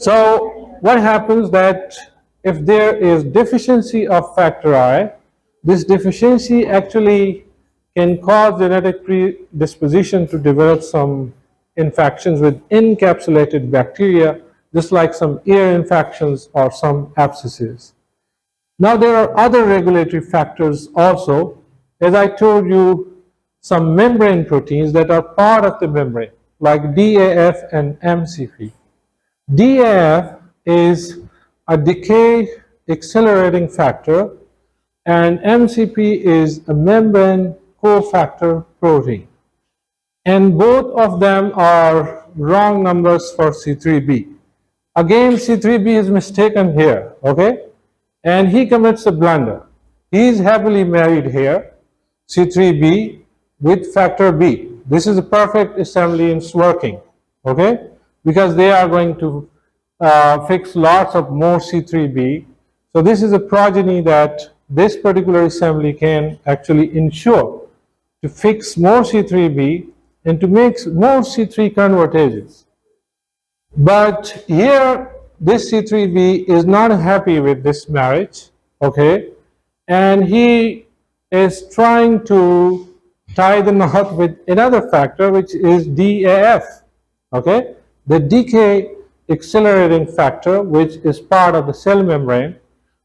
So what happens that if there is deficiency of factor I, this deficiency actually can cause genetic predisposition to develop some infections with encapsulated bacteria, just like some ear infections or some abscesses. Now there are other regulatory factors also. As I told you, some membrane proteins that are part of the membrane, like DAF and MCP. DAF is a decay accelerating factor, and MCP is a membrane cofactor protein. And both of them are wrong numbers for C3b. Again, C3b is mistaken here, okay? And he commits a blunder. He is happily married here, C3b with factor B. This is a perfect assembly in working, okay? Because they are going to fix lots of more C3b. So this is a progeny that this particular assembly can actually ensure to fix more C3b and to make more C3 convertases. But here, this C3b is not happy with this marriage, okay? And he is trying to tie the knot with another factor, which is DAF, okay? The decay accelerating factor, which is part of the cell membrane.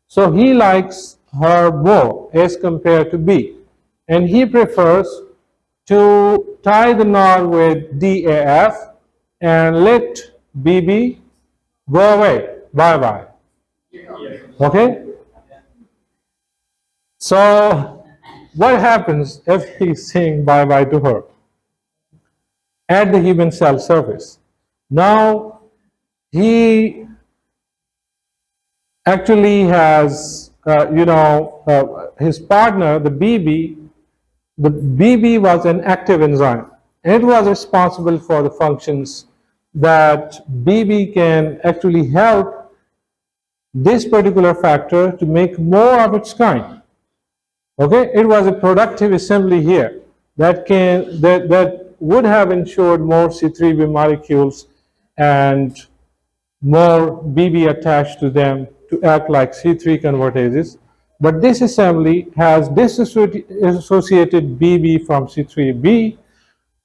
So he likes her more as compared to B. And he prefers to tie the knot with DAF and let BB go away. Bye-bye. Okay? So what happens if he's saying bye-bye to her at the human cell surface? Now he actually has, his partner, the BB was an active enzyme. It was responsible for the functions that BB can actually help this particular factor to make more of its kind. Okay, it was a productive assembly here that would have ensured more C3b molecules and more BB attached to them to act like C3 convertases. But this assembly has disassociated BB from C3b,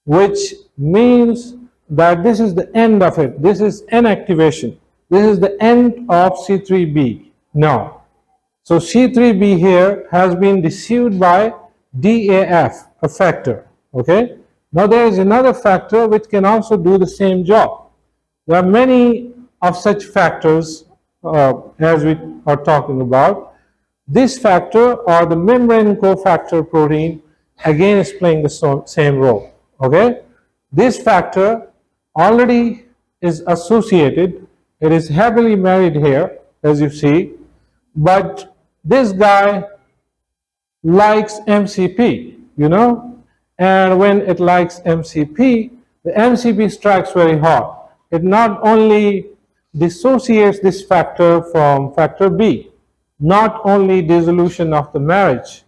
which means that this is the end of it. This is inactivation. This is the end of C3b now. So C3b here has been deceived by DAF, a factor. Okay. Now there is another factor which can also do the same job. There are many of such factors as we are talking about. This factor, or the membrane cofactor protein, again is playing the same role. Okay. This factor already is associated. It is happily married here, as you see, but this guy likes MCP, and when it likes MCP, the MCP strikes very hard. It not only dissociates this factor from factor B, not only dissolution of the marriage,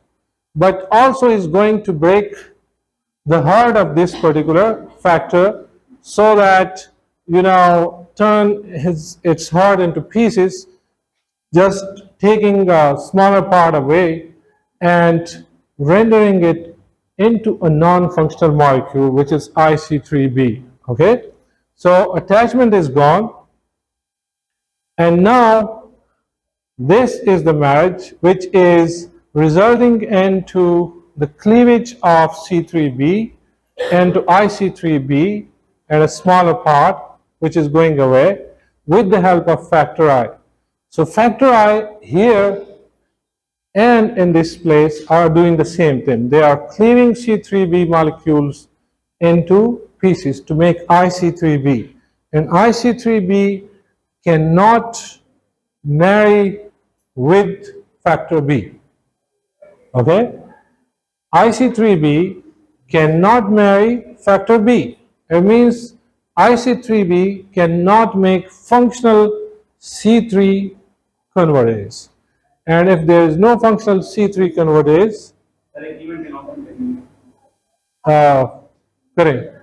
but also is going to break the heart of this particular factor so that, turn its heart into pieces, just taking a smaller part away and rendering it into a non-functional molecule, which is IC3b, okay? So attachment is gone, and now this is the marriage which is resulting into the cleavage of C3b and to IC3b and a smaller part which is going away with the help of factor I. So factor I here and in this place are doing the same thing. They are cleaving C3b molecules into pieces to make IC3b. And IC3b cannot marry with factor B. Okay? IC3b cannot marry factor B. It means IC3b cannot make functional C3 convertase. And if there is no functional C3 convertase, correct,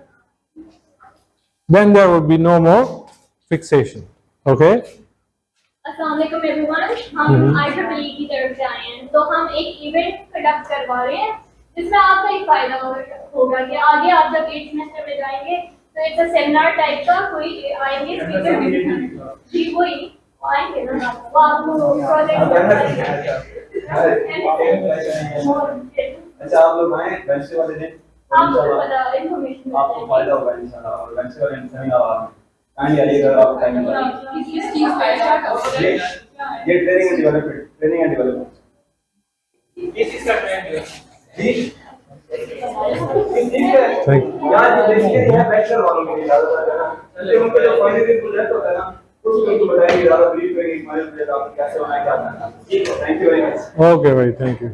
then there will be no more fixation. Okay. अस्सलाम वालेकुम everyone, हम IEEE की तरफ से आए हैं। तो हम एक इवेंट कंडक्ट करवा रहे हैं जिसमें आपका एक फायदा होगा कि आगे आप जब 8th सेमेस्टर में जाएंगे तो एक सेमिनार टाइप का कोई आएंगे स्पीकर जी वही आएंगे ना वो आपको अच्छा आप लोग आए वेंसडे वाले दिन आपको पता इन्फॉर्मेशन आपको फायदा होगा इंशाल्लाह और वेंसडे वाले दिन सेमिनार काइंडली आइएगा अगर आपको टाइम मिले किस चीज का ये ट्रेनिंग एंड डेवलपमेंट किस चीज का ट्रेनिंग जी यार ये देखिए ये बैचलर वालों के लिए ज्यादा है चलिए उनको जो फाइनल दिन प्रोजेक्ट होता है ना उसको उनको बताइए ज्यादा ब्रीफ करेंगे हमारे प्रोजेक्ट आपको कैसे होना है क्या करना है ठीक है thank you very much Okay, bhai, thank you.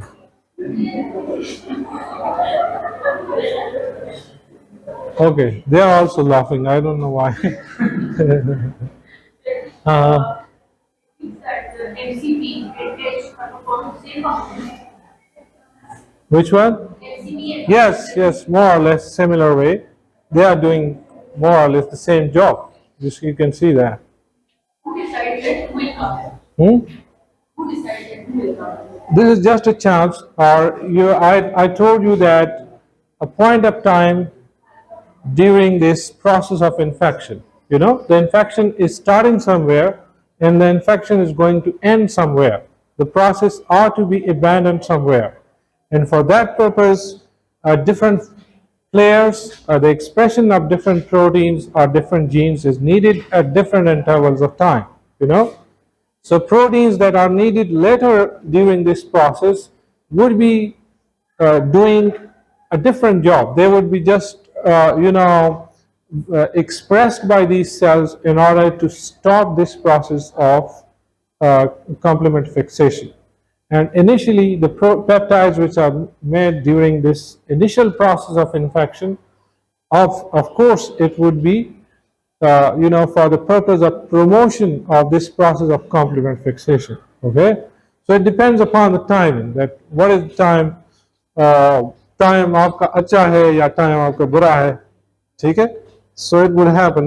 Okay, they are also laughing. I don't know why. MCP Which one? Yes, more or less similar way. They are doing more or less the same job. You can see that. Who decided who will come? Hmm? Who decided who will come? This is just a chance, or I told you that a point of time during this process of infection, the infection is starting somewhere and the infection is going to end somewhere. The process ought to be abandoned somewhere. And for that purpose, different players, the expression of different proteins or different genes is needed at different intervals of time, So proteins that are needed later during this process would be doing a different job. They would be just, expressed by these cells in order to stop this process of complement fixation. And initially, the peptides which are made during this initial process of infection, of course, it would be for the purpose of promotion of this process of complement fixation. Okay, so it depends upon the timing. That what is the time? Time आपका अच्छा है या time आपका बुरा है, ठीक है? So it would happen